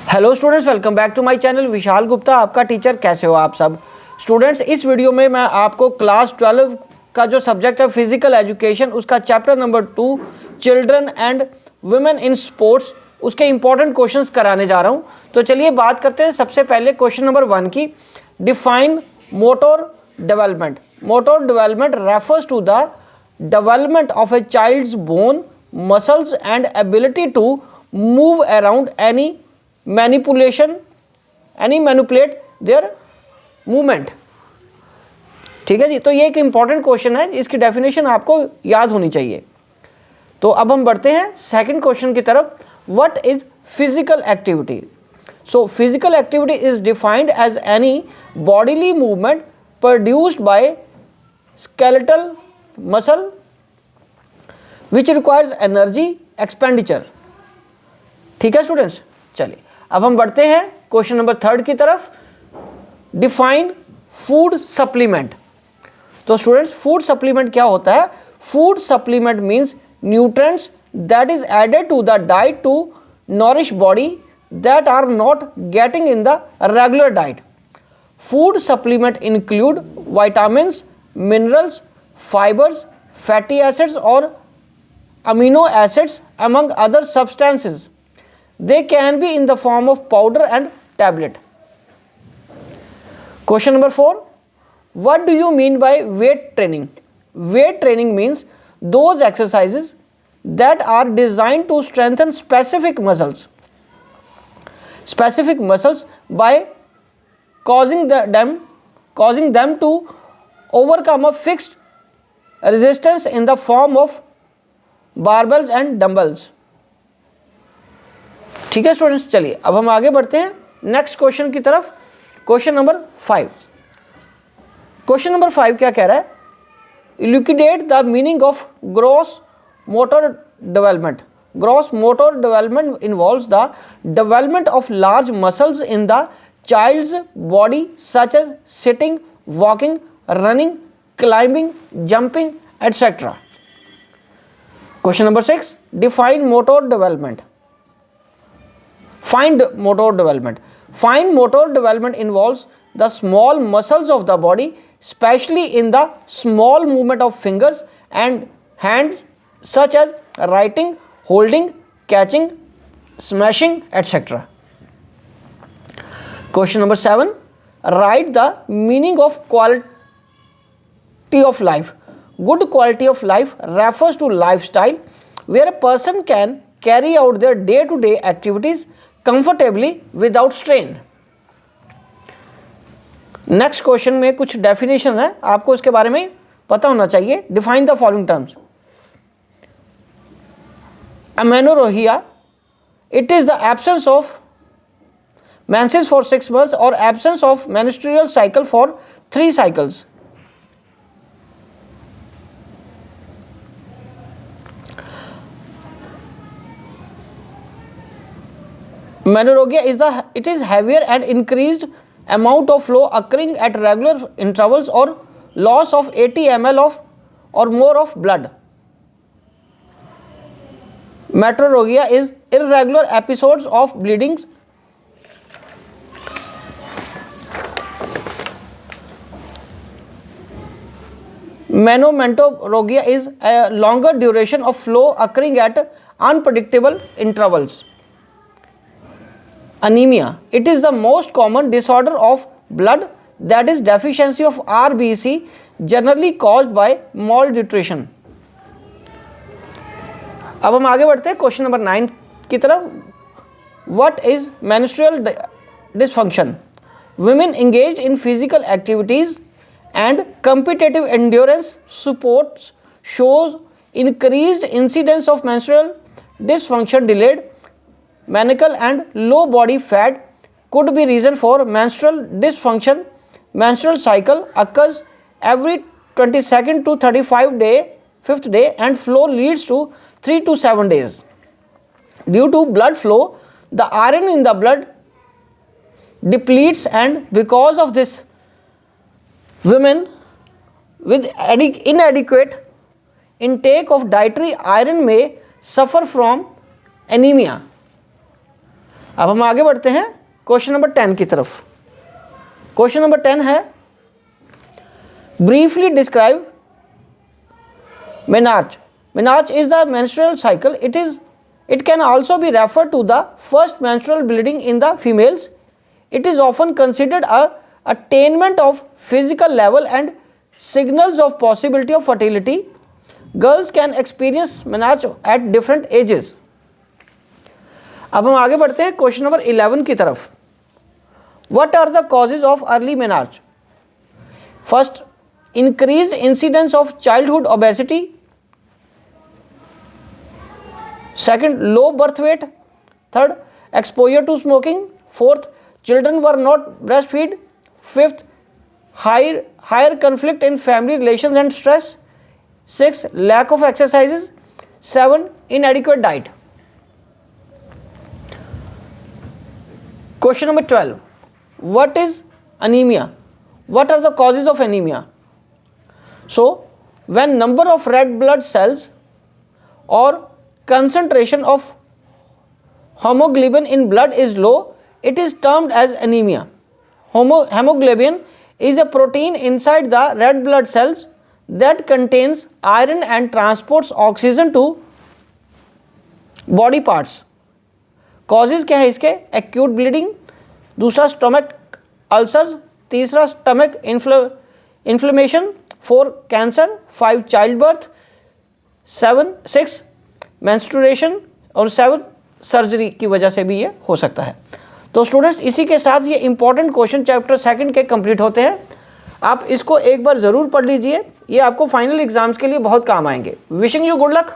Hello students, welcome back to my channel. Vishal Gupta आपका teacher. कैसे हो आप सब स्टूडेंट्स? इस वीडियो में मैं आपको क्लास 12 का जो सब्जेक्ट है फिजिकल एजुकेशन, उसका chapter number 2 children and women in sports, उसके इंपॉर्टेंट क्वेश्चंस कराने जा रहा हूं। तो चलिए बात करते हैं सबसे पहले क्वेश्चन नंबर 1 की। Define motor development. Motor development refers to the development of a child's bone, muscles and ability to move around any manipulate their movement। ठीक है जी, तो ये एक इंपॉर्टेंट क्वेश्चन है, इसकी डेफिनेशन आपको याद होनी चाहिए। तो अब हम बढ़ते हैं सेकंड क्वेश्चन की तरफ। What is physical activity? So physical activity is defined as any bodily movement produced by skeletal muscle which requires energy expenditure. ठीक है स्टूडेंट्स, चलिए अब हम बढ़ते हैं क्वेश्चन नंबर 3 की तरफ। Define food supplement. तो स्टूडेंट्स, फूड सप्लीमेंट क्या होता है? Food supplement means nutrients that is added to the diet to nourish body that are not getting in the regular diet. Food supplement include vitamins, minerals, fibers, fatty acids or amino acids among other substances. They can be in the form of powder and tablet. Question number 4. What do you mean by weight training? Weight training means those exercises that are designed to strengthen specific muscles by causing them to overcome a fixed resistance in the form of barbells and dumbbells। ठीक है students, चलिए अब हम आगे बढ़ते हैं next question की तरफ। Question number 5। क्वेश्चन नंबर 5 क्या कह रहा है? Elucidate the meaning of gross motor development. Gross motor development involves the development of large muscles in the child's body such as sitting, walking, running, climbing, jumping, etc. Question number 6. Define motor development. Fine motor development. Fine motor development involves the small muscles of the body, especially in the small movement of fingers and hands such as writing, holding, catching, smashing, etc. Question number 7. Write the meaning of quality of life. Good quality of life refers to lifestyle where a person can carry out their day-to-day activities comfortably without strain. Next question में कुछ definition है, आपको इसके बारे में पता होना चाहिए। Define the following terms. Amenorrhea, it is the absence of menses for 6 months or absence of menstrual cycle for 3 cycles. Menorrhagia is heavier and increased amount of flow occurring at regular intervals or loss of 80 ml of or more of blood. Metrorrhagia is irregular episodes of bleedings Menorrhagia is a longer duration of flow occurring at unpredictable intervals. Anemia, it is the most common disorder of blood that is deficiency of RBC, generally caused by malnutrition. अब हम आगे बढ़ते हैं question number 9 की तरफ। What is menstrual dysfunction? Women engaged in physical activities and competitive endurance sports shows increased incidence of menstrual dysfunction. Delayed menstrual and low body fat could be reason for menstrual dysfunction. Menstrual cycle occurs every 22nd to 5th day and flow leads to 3 to 7 days. Due to blood flow, the iron in the blood depletes, and because of this, women with inadequate intake of dietary iron may suffer from anemia. अब हम आगे बढ़ते हैं question number 10 की तरफ। Question number 10 है briefly describe menarche. Menarche is the menstrual cycle. It can also be referred to the first menstrual bleeding in the females. It is often considered a attainment of physical level and signals of possibility of fertility. Girls can experience menarche at different ages. अब हम आगे बढ़ते हैं question number 11 की तरफ। What are the causes of early menarche? First, increased incidence of childhood obesity. Second, low birth weight. Third, exposure to smoking. Fourth, children were not breastfed. Fifth, higher conflict in family relations and stress. Sixth, lack of exercises. Seven, inadequate diet. Question number 12. What is anemia? What are the causes of anemia? So, when number of red blood cells or concentration of hemoglobin in blood is low, it is termed as anemia. Hemoglobin is a protein inside the red blood cells that contains iron and transports oxygen to body parts. Causes क्या है इसके? Acute bleeding, दूसरा stomach ulcers, तीसरा stomach inflammation, 4 cancer, 5 child birth, 6 menstruation और 7 surgery की वजह से भी ये हो सकता है। तो स्टूडेंट्स इसी के साथ ये इंपॉर्टेंट क्वेश्चन चैप्टर 2 के कंप्लीट होते हैं। आप इसको एक बार ज़रूर पढ़ लीजिए, ये आपको फाइनल एग्जाम्स के लिए बहुत काम आएंगे। Wishing you good luck.